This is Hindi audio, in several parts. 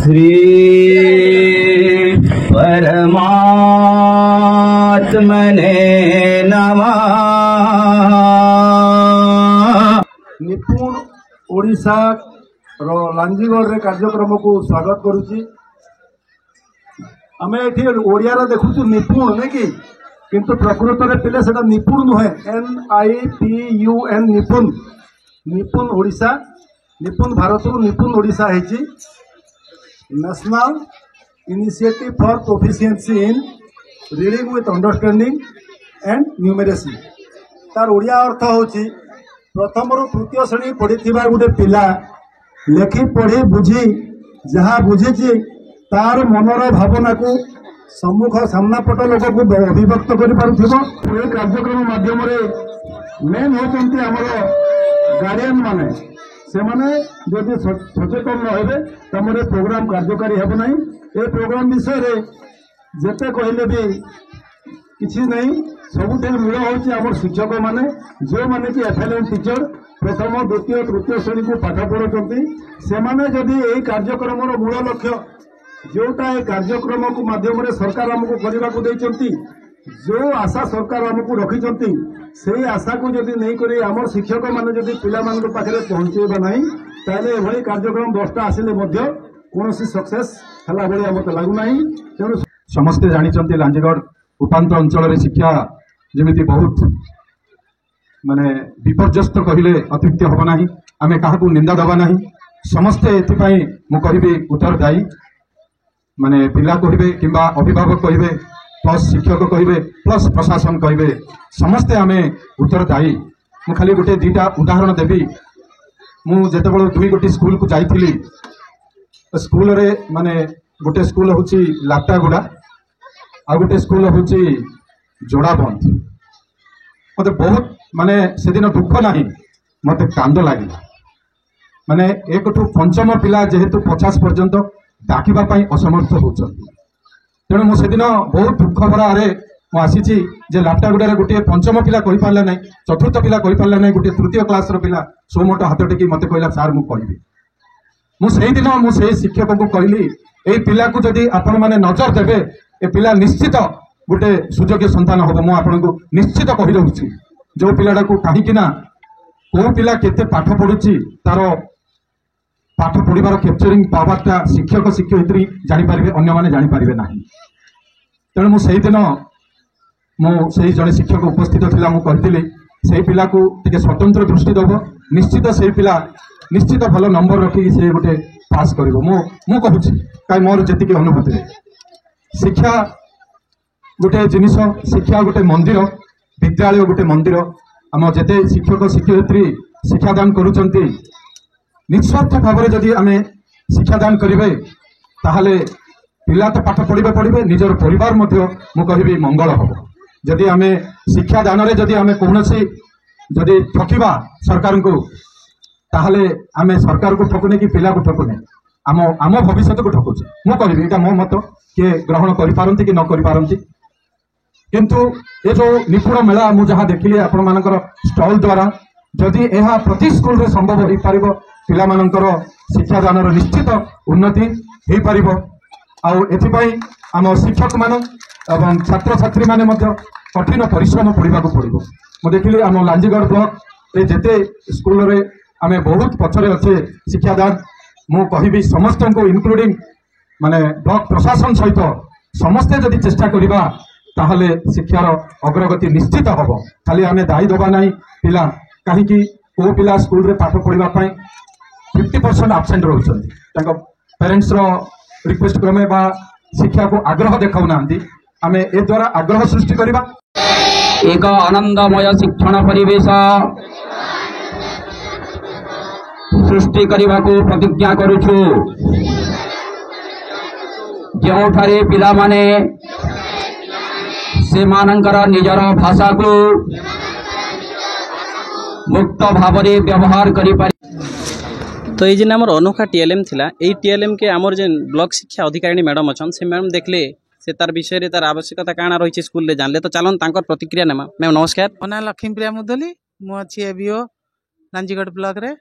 श्री परमात्मने नमः। निपुण ओडिशा रो लांजीगढ़ रे कार्यक्रम को स्वागत करुची। आम ये ओडिया देखु निपुण नहीं कि किंतु प्रकृत में पिले से निपुण नुहे NIPUN निपुण निपुण ओडिशा निपुण भारत निपुण ओडिशा है national initiative for proficiency in reading with understanding and numeracy. तार ओडिया अर्थ होची प्रथम रु तृतीय श्रेणी पढ़ी गोटे पिला लेखि पढ़ी बुझी जहाँ बुझी तार मनर भावना को सम्मुख सामना पट लोक को अभिव्यक्त कर कार्यक्रम माध्यम मेन होती आमर गार्डियन माने से माने जदि सचेतन न हे तुम प्रोग्राम कार्यकारी हेब ना। ये प्रोग्राम विषय रे जेते कहले भी किसी नहीं सबुठ मूल हूँ आम शिक्षक मैंने जो मैंने कि FLN टीचर प्रथम द्वितीय तृतीय श्रेणी को पाठ पढ़ाते से माने जदि यही कार्यक्रम मूल लक्ष्य जोटा ये कार्यक्रम को माध्यम सरकार आमको करने को देती जो आशा सरकार आमको रखिंट से आशा को जदि नहीं करी आम शिक्षक मैंने जदि पिला पाखे पहुँचेबा ना ताले एभली कार्यक्रम 10टा आसिले कौन सक्सेस है भाई मत लगुना। तेणु समस्ते जानी लांजीगढ़ उपांत अंचल शिक्षा जमी बहुत माने विपर्यस्त कहले अत्युक्ति हम ना। आम क्या निंदा दबा ना समस्ते एथपाई मु कहि उत्तरदायी माने पिला कहे कि अभिभावक कहे प्लस शिक्षक कहे प्लस प्रशासन कहे समस्ते आम उत्तरदायी। मु खाली गोटे दीटा उदाहरण देवी। मुझे दुई गोटी स्कूल को जाइली स्कूल रे माने गोटे स्कूल हूँ लाटागुड़ा आ गोटे स्कूल हूँ जोड़ाबंद। मत बहुत माने से दिन दुख ना मत कांद लगे माने 1 टू 5 पिला जेहेतु 50 पर्यंत डाकवाई असमर्थ होती। तेणु मुझे दिन बहुत दुख भरा रे मुझी जे लाटागुड़ा गोटे 5म पिला कही पारा ना 4थ पिला कही पारा ना गोटे 3य क्लास पिला सोमोट हाथ टेकी मत कहला सार मुझे मुझे दिन मुझे शिक्षक को कहली ये पिला को जदि आपण मैंने नजर देवे ए पिला निश्चित गोटे सुयोग्य संतान हम। मुझे निश्चित कही दूसरी जो पिलाटा को कहीं कौ पिला केते पाठ पढ़ुची तार पाठ पढ़ार कैप्चरिंग पावरटा शिक्षक शिक्षयित्री जानीपारे अन्य मैंने जानीपारे ना। तेणु मुझे दिन मुझे जड़े शिक्षक उपस्थित थिला मु कहती से पिला को टिके स्वतंत्र दृष्टि दब निश्चित से पिला निश्चित भल नंबर रखिक से गोटे पास कर कहूँ कहीं मोर जी अनुभूति शिक्षा गोटे जिनिस शिक्षा गोटे मंदिर विद्यालय गोटे मंदिर आम जिते शिक्षक शिक्षयित्री शिक्षादान करुचंती निस्वार्थ भाव में जदि आम शिक्षादान करेंगे ताहले पिला तो पाठ पढ़े निजर परिवार मु कहि मंगल हम। जदि आम शिक्षादान में जदि आम कौन जदि ठकिबा सरकार को ताहले आम सरकार को ठकुने कि पिला को ठकुने आम आम भविष्य को ठकुचे। मु कहि एटा मो मत किए ग्रहण करि कि न करि किंतु ये जो निपुण मेला मु जहाँ देखिली आपण मानकर स्टॉल द्वारा जदि यह प्रति स्कूल रे संभव हो पार पिला मानकर शिक्षादान निश्चित उन्नति हो पार। आउ आम शिक्षक मान एवं छात्र छात्री माने कठिन परिश्रम पढ़ा पड़ो। मु देखिली आम लांजीगढ़ ब्लॉक रे जेते स्कूल रे आम बहुत पछरे अच्छे शिक्षादान मु कहि समस्त को इनक्लूडिंग माने ब्लॉक प्रशासन सहित समस्ते जदि चेष्टा करिबा ताहले शिक्षार अग्रगति निश्चित हम। खाली आम दायी दबा ना पिला कहीं को पिला स्कूल रे पाठ पढ़ाई 50% आबसेंट रोचंती पेरेंट्स रो रिक्वेस्ट क्रमे बा शिक्षा को आग्रह देखाऊ ना आम ए द्वारा आग्रह सृष्टि करवा। एक आनंदमय शिक्षण परिवेश सृष्टि करने को प्रतिज्ञा करुछु जोठारे पिला माने से मानकर निजर भाषा को मुक्त भाव में व्यवहार करि पारि। तो ये आमर अनोखा TLM थिला यही TLM के आमर जे ब्लॉक शिक्षा अधिकारी मैडम अच्छा से मैडम देखले से तार विषय रे तार आवश्यकता काना रही स्कूल रे जानले तो चलन तांकर प्रतिक्रिया नेमा। मैम नमस्कार। मना लक्ष्मीप्रिया मुदली मु अच्छी एबीओ लांजीगढ़ ब्लॉक रे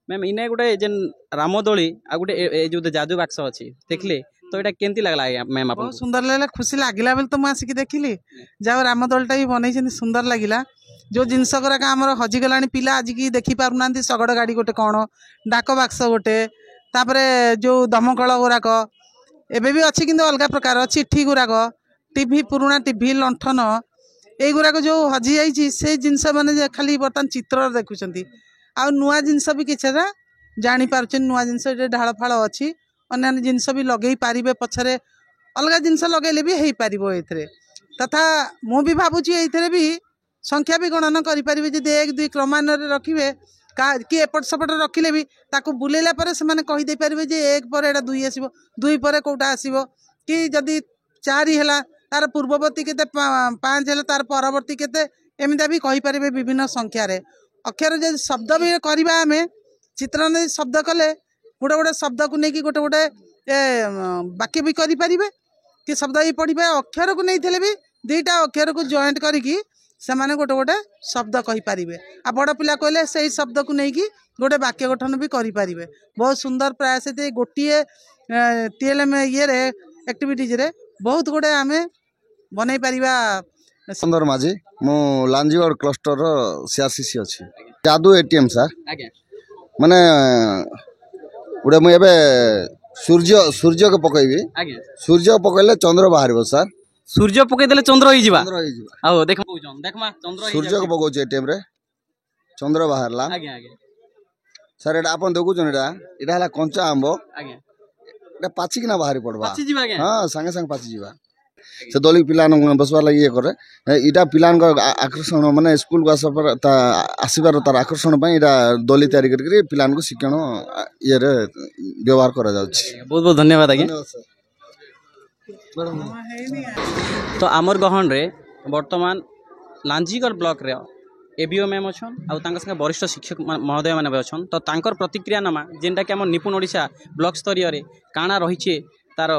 मैम इने गोटे जेन रामदोली आ गोटे जो जादू बाक्स अच्छी देखले तो ये केमती लगला मैम आप बहुत सुंदर लगला खुशी लगिला बेले तो मुझे आसिक देखिली जहाँ रामदोलटा भी बनई सुंदर लगिला जो जिनस गुराक आम हजिगला पिला आज की देखी पारना शगड़ गाड़ी गोटे कौन डाक बाक्स गोटे तापरे जो दमकल गुराक एबे भी अच्छी किंतु अलग प्रकार चिट्ठी गुराक टीवी पुराणा टीवी लंठन युराक जो हजि जाइए से जिनस मैंने खाली बर्तमान चित्र देखुं आ नुआ जिनस भी किसी जापार नुआ जिनस ढाल फाड़ अच्छी अन्य जिनस भी लगे पारे पछरे अलग जिनस लगे भी हो पार तथा मुझे भावुँ ये भी संख्या भी गणना करें जब 1 2 क्रमान्वय रखिए कि एपट सेपट रखिले भी ताकू बुलेला पर से माने कहि दे पारिबे जे 1 पर एटा 2 आसीबो 2 पर कोटा आसीबो कि जदि 4 हैला तार पूर्ववर्ती केते 5 हैला तार परवर्ती केते एमिदा भी कहि पारिबे विभिन्न संख्या रे अक्षर जे शब्द भी करबा हमें चित्रण शब्द कले गोटे गोटे शब्द को लेकिन गोटे गोटे वाक्य भी करि पारिबे कि शब्द ही पढ़िबे अक्षर को नहीं थे भी 2टा अक्षर को जॉइंट करिकी से माने गोटे गोटे शब्द कहि पारिबे आ बड़ पिला कहले से शब्द को लेकिन गोटे वाक्य गठन भी करि पारिबे बहुत सुंदर प्रयास है गोटे टीएलएम ये रे एक्टिविटीज रे बहुत गोटे आमे बनै परिबा सुंदर माझी मु लांजीगढ़ क्लस्टर रो सीआरसीसी अछि जादू एटीएम सर आगे माने उडे मु एबे सूर्य के पकैबी आगे सूर्य पकैले चंद्र बाहरबो सर सूर्य पकई देले चंद्र होई जिबा चंद्र होई जिबा आओ देखमा चंद्र सूर्य के पकोछ एटीएम रे चंद्र बाहरला आगे आगे सर एटा अपन देखु जन एटा हला कंचा आंबो आगे एटा पाची किना बाहरी पड़बा पाची जिबा आगे हां संगे संग पाची जिबा से दलिक पिलान बसवा लगी ये करे इटा पिलान को आकर्षण माने स्कूल को आसबार तार आकर्षण पई इटा दली तयारी करके पिलान को शिक्षण ये रे व्यवहार करा जाउछि बहुत बहुत धन्यवाद आगे तो आमर गहन रे वर्तमान लांजीगढ़ ब्लॉक रे एबीओ मैम अच्छन आउ तांका संगे वरिष्ठ शिक्षक महोदय माने अच्छन तो तांकर प्रतिक्रिया नामा जेनटा कि आम निपुण ओडिशा ब्लॉक स्तरीय रे काना रहिछे तार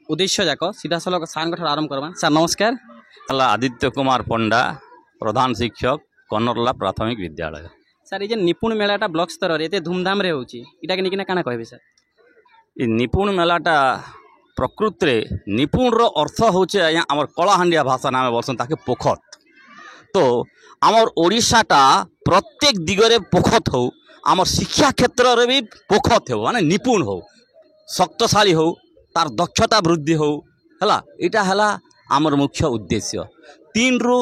उद्देश्य जाक सीधा सलख सार आरंभ करवा सर नमस्कार हला आदित्य कुमार पंडा प्रधान शिक्षक कनरला प्राथमिक विद्यालय सर ये निपुण मेलाटा ब्लॉक स्तर रे एते धूमधाम रे होची इटा के निकिना काना कहबे सर ये निपुण मेलाटा प्रकृत रे निपुण रो अर्थ होचे आया हमर कलाहांडिया भाषा नामे बोलसन ताके पोखत तो आमर ओडिशाटा प्रत्येक दिगरे पोखत हो आमर शिक्षा क्षेत्र रे भी पोखत हो माने निपुण हो शक्तिशाली हो तार दक्षता वृद्धि हो हला इटा हला आमर मुख्य उद्देश्य 3 रु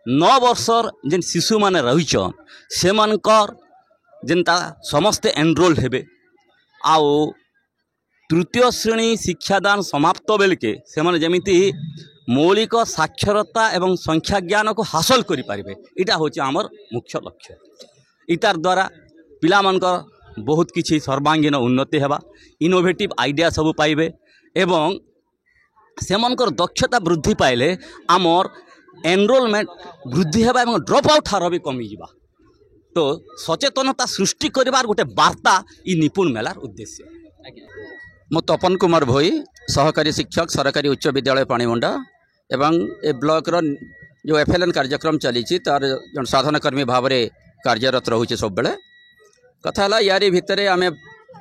9 वर्षर जेन शिशु माने रहिछन से मानकर जेनता समस्त एनरोल हेबे आओ तृतीय श्रेणी शिक्षादान समाप्त बेलके से माने जेमिति मौलिक साक्षरता एवं संख्या ज्ञान को हासिल करि पारिबे इटा होचे आमर मुख्य लक्ष्य इतार द्वारा पिला मानकर बहुत किछि सर्वांगीन उन्नति हेबा इनोवेटिव आइडिया सब पाइबे एवं सेमनकर दक्षता वृद्धि पाइले आमर एनरोलमेंट वृद्धि हेबा एवं ड्रप आउट हार भी कमी जिबा तो सचेतनता सृष्टि करिबार गोटे वार्ता इ निपुण मेलार उद्देश्य मो तपन कुमार भोई सहकारी शिक्षक सरकारी उच्च विद्यालय पाणीमुंडा एवं ए ब्लॉक रो जो एफएलएन कार्यक्रम चली तार जन साधनकर्मी भाव में कार्यरत रोचे सब बेले कथा है यारी भितर आम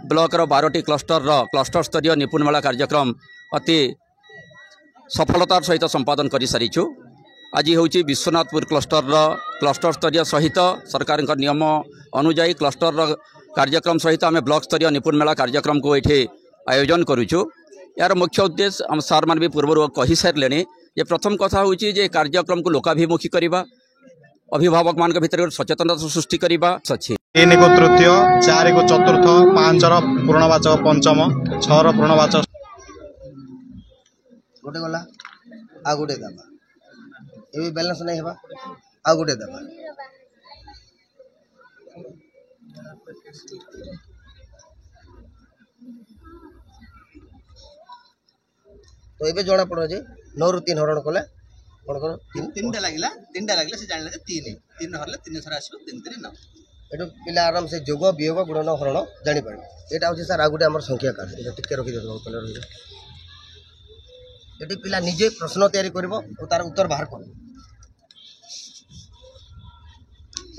ब्लॉक रो 12टी क्लस्टर स्तरीय निपुण मेला कार्यक्रम अति सफलतार सहित संपादन कर सारीचु आज हूँ विश्वनाथपुर क्लस्टर स्तरीय सहित सरकार नियम अनुजाई क्लस्टर कार्यक्रम सहित आम ब्लॉक स्तरीय निपुण मेला कार्यक्रम को ये आयोजन करुचु यार मुख्य उद्देश्य आम सार मान भी पूर्व कही सारे ये प्रथम कथा हूँ जे कार्यक्रम को लोकाभिमुखी करवा अभिभावक मान भीतर सचेतनता सृष्टि करवा अच्छी 3 को तृतीय 4 को चतुर्थ 5 पूर्णवाचक पंचम 6 पूर्णवाचक गोटे गला आ गोटे दबा ए बैलेंस नहीं हेबा आ गोटे दबा तो ये जना पड़ो जे 9 रु 3 हरण कले कोन कोन तीनटा लागला से जानले जे 3 हरले 3 थरा आसो 3 3 9 एटो पिला आराम से जोग वियोग गुणन हरण जानि पारे एटा होची सर आ गोटे हमर संख्या कार्ड एटा टिके रखि देबो कले रहि एटी पिला निजे प्रश्न तैयारी करबो और तार उत्तर बाहर करबो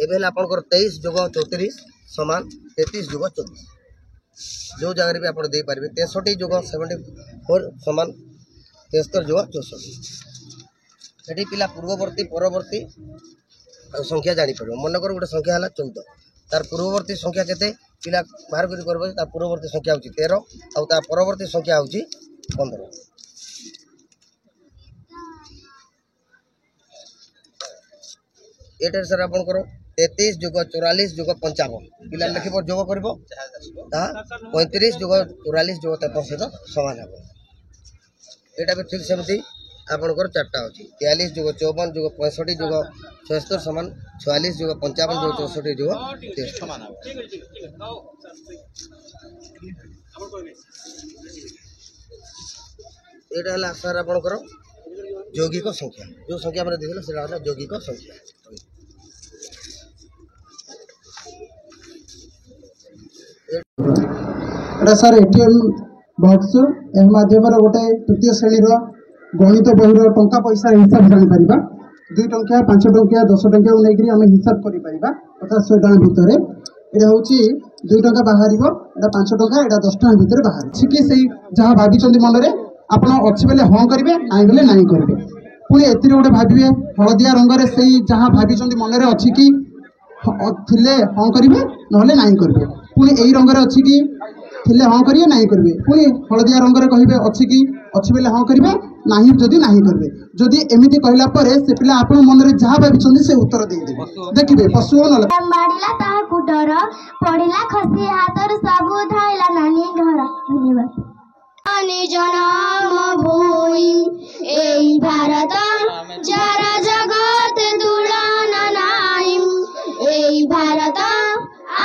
एबे आपनकर 23 जोग 34 समान 33 + 24 जो जगह भी आप पारे 63 + 74 समान 73 + 64 ये पिला पूर्ववर्ती परवर्ती संख्या जापर मनकर गोटे संख्या है 14 तार पूर्ववर्ती संख्या केते पिला बाहर कर पूर्ववर्ती संख्या हूँ 13 और तार परवर्ती संख्या हूँ 15 ये सर आप 33 + 44 + 55 पिला लिख जोग कर 35 + 44 + 53 सहित सामान हे यहाँ भी ठीक सेमती आपंकर 4टा अच्छी 43 + 54 + 65 + 76 समान 46 + 55 + 64 + 23 यहाँ सर आपंकर यौगिक संख्या जो संख्या आप देखिए से यौगिक संख्या सर एटीएम बक्स एह माध्यम गोटे तृतीय श्रेणी गणित बही टंका पैसा हिसाब जापर 2 टंकिया 5 टंकिया 10 टंकिया नहीं आम हिसाब कर 50 टଙ୍କା भितर यहाँ हूँ 2 टंका बाहर 5 टंका यहाँ 10 टଙ୍କା भितर बाहर कि से जहाँ भाई मन में आप अच्छे बेले हाँ करेंगे नाई बेले नाई करेंगे पुणी ए गोटे भावे हलदिया रंग से जहाँ भाई मन में अच्छी कि थे हाँ करेंगे ना नाई करेंगे पुणी यही रंग अच्छी कि थे हाँ करेंगे नाई करेंगे पुणी हलदिया रंग कहे अच्छी कि अच्छे बेले हाँ करेंगे ना जदि ना करेंगे जदि एमती कहला से पिला आप मन में जहाँ भाई से उत्तर देदेवे देखिए पशु डर पड़ा खसी हाथ सब धाइला नानी घर धन्यवाद जन्म भूमि एई भारत जरा जगत तुलना नाई एई भारत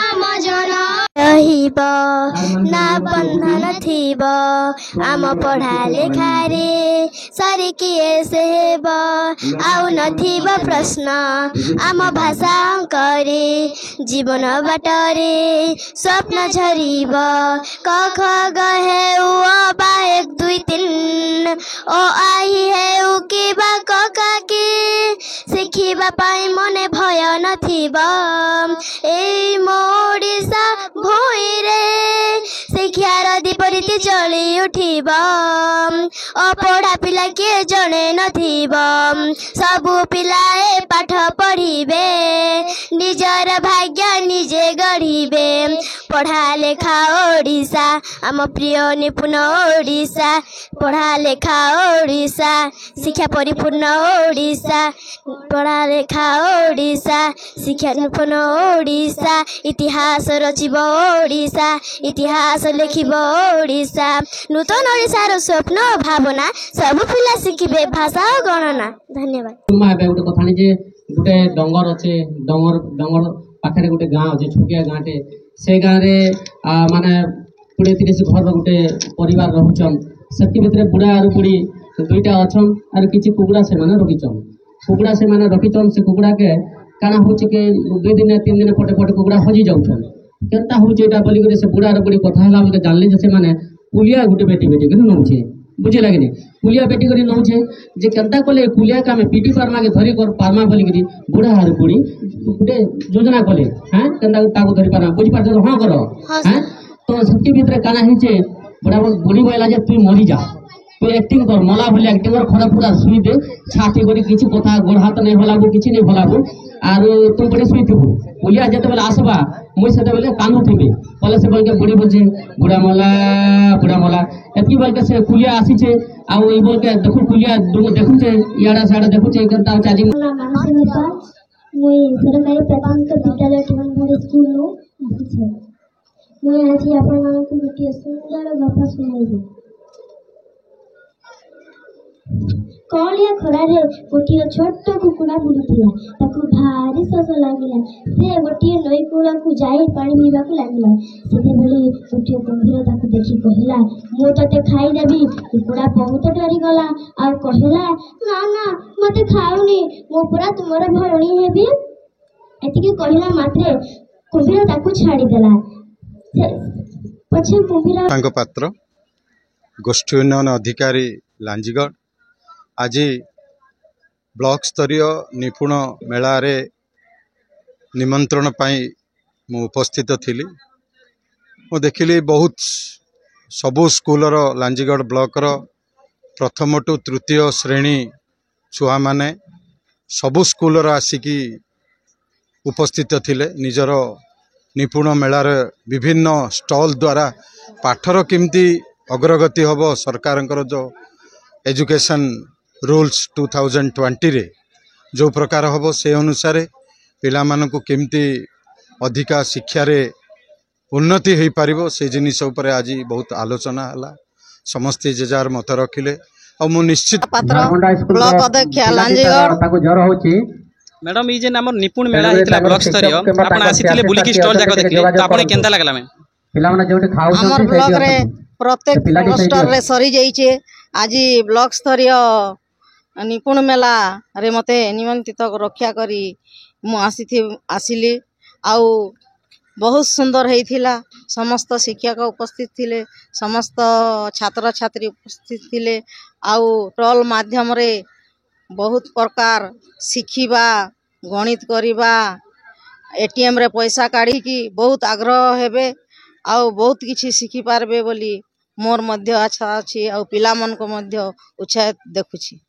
आम जन्म रहिब ना बंधन थिब आम पढ़ा लेखारे सारी किए से हेब आउ नथिब प्रश्न आम भाषा करे जीवन बाटरे स्वप्न झरिब क ख ग हे उ बा 1 2 3 ओ आई हे उ कि बा क का कि शिखिबा पाई मने भय नथिब एई मोडिसा भूइरे शिक्षार दीपरीति जली उठिब अपढ़ा पिला किए जणे नथिब सबु पिलाए पाठ पढ़िबे निजर भाग्य निजे गढ़िबे पढ़ा लेखा ओडिशा आम प्रिय निपुण ओडिशा पढ़ा लेखा ओडिशा शिक्षा परिपूर्ण ओडिशा पढ़ा लेखा ओडिशा शिक्षा निपुण ओडिशा इतिहास रचिब ओडिशा इतिहास लिखिब ओडिशा नूतन ओडिशार स्वप्न भावना सब पिला शिखिबे भाषा और गणना धन्यवाद गोटे कथा जे गोटे डंगर अच्छे डंगर पाखे गोटे गाँ अच्छे छोटिया गाँटे से गाँव में माने 20-30 घर गोटे परिवार रोचन से बुढ़ा आर बुढ़ी 2टा अच्छन आर किसी कुकुड़ा से रखीचन कुकुड़ा से रखीचन से कुकुड़ा के काना हो 2 दिन 3 दिन पटे पटे कुकुड़ा हजि जाऊन केनता होटा बोलिक से बुढ़ा बुढ़ी कथा है बोले जानले से मैंने पुलिया गोटे बेटी बेटी कर नौचे बुझे लगे पुलिया बेटी कर नौचे जे केनता कले पुलिया का पीटी पार्मा के धरी कर पार्मा बोलिक बुढ़ा हार बुढ़ी गोटे योजना कले हाँ केनता धरी पार्मा बुझी पार्थ हाँ कर हाँ तो से भितर काना है बुढ़ा बुढ़ी कहला जे तु मरी जा तू एक्टिंग कर मला भले एक्टिंग कर खरा पूरा सुई दे छाटी करी किसी कथा गोड़ हाथ नहीं भलाबू किसी नहीं भलाबू आर तुम बड़े शुईथबू पुलिया जिते आसबा मुई से कांदुथी बोले से बोल के बुढ़ी बोलছে बुढ़ा मला एतकी बोल के से पुलिया आसीचे आ ई बोल के देखु पुलिया देखुचे याडा साडा देखुचे करता चाजी मुई सरकारी प्राथमिक विद्यालय टिमनभरी स्कूल नु आसीचे मुई आज आपण मानक गोटे सुंदर गप सुनाइबी कलिया खरारे गोटे छोट कुकुड़ा बुलूला ताकू भारी शोष लगिला से गोटे नई कूड़ा को जाई पानी पीवा को लगिला सेते बेले गोटे गंभीर ताकू देखि कहला मु तते खाई देबी कुकुड़ा बहुत डरी गला और कहला ना ना मते खाउनी मु पूरा तुमर भरणी हेबी एतिके कहला मात्रे कुंभीर ताकू छाड़ी देला पछे कुंभीर पात्र गोष्ठी उन्नयन अधिकारी लांजीगढ़ आज ब्लॉक स्तरीय निपुण मेला रे निमंत्रण पाई ମୁଁ ଉପସ୍ଥିତ ଥିଲି। ମୁଁ ଦେଖିଲି ବହୁତ ସବୁ ସ୍କୁଲର ଲାଞ୍ଜିଗଡ଼ ବ୍ଲକର ପ୍ରଥମ ଟୁ ତୃତୀୟ ଶ୍ରେଣୀ ଛୁଆମାନେ ସବୁ ସ୍କୁଲର ଆସିକି ଉପସ୍ଥିତ ଥିଲେ। ନିଜର ନିପୁଣ ମେଳାରେ ବିଭିନ୍ନ ଷ୍ଟଲ୍ ଦ୍ୱାରା ପାଠର କେମିତି ଅଗ୍ରଗତି ହେବ, ସରକାରଙ୍କର ଯେଉଁ ଏଜୁକେସନ୍ ରୁଲ୍ସ 2020ରେ ଯେଉଁ ପ୍ରକାର ହେବ ସେ ଅନୁସାରେ ପିଲାମାନଙ୍କୁ କେମିତି ଅଧିକା ଶିକ୍ଷାରେ ଉନ୍ନତି ହୋଇପାରିବ ସେ ଜିନିଷ ଉପରେ ଆଜି ବହୁତ ଆଲୋଚନା ହେଲା। ସମସ୍ତେ ଯେ ଯାହାର ମତ ରଖିଲେ ଆଉ ମୁଁ ନିଶ୍ଚିତ ବ୍ଲକ ଅଧ୍ୟକ୍ଷ ଲାଞ୍ଜିଗଡ଼ मैडम ये जेन हमर निपुण मेला हेतला ब्लॉक स्तरीय आपण आसीथिले बुलिकी स्टॉल जाक देखले तो आपण केनता लागला में हमर ब्लॉक रे प्रत्येक स्टॉल रे सरी जाइछे। आज ब्लॉक स्तरीय निपुण मेला रे मते निमंत्रित रक्षा करी मु आसिली आउ बहुत सुंदर हेइथिला। समस्त शिक्षक उपस्थित थिले, समस्त छात्र छात्री उपस्थित थिले आउ टॉल माध्यम रे बहुत प्रकार शिखिबा, गणित करिबा, एटीएम रे पैसा काढ़ी की बहुत आग्रह हेबे आउ बहुत किछि शिखि पारबे बोली मोर मध्य आशा अछि आउ पिला मन को मध्य उत्साहित देखुछि।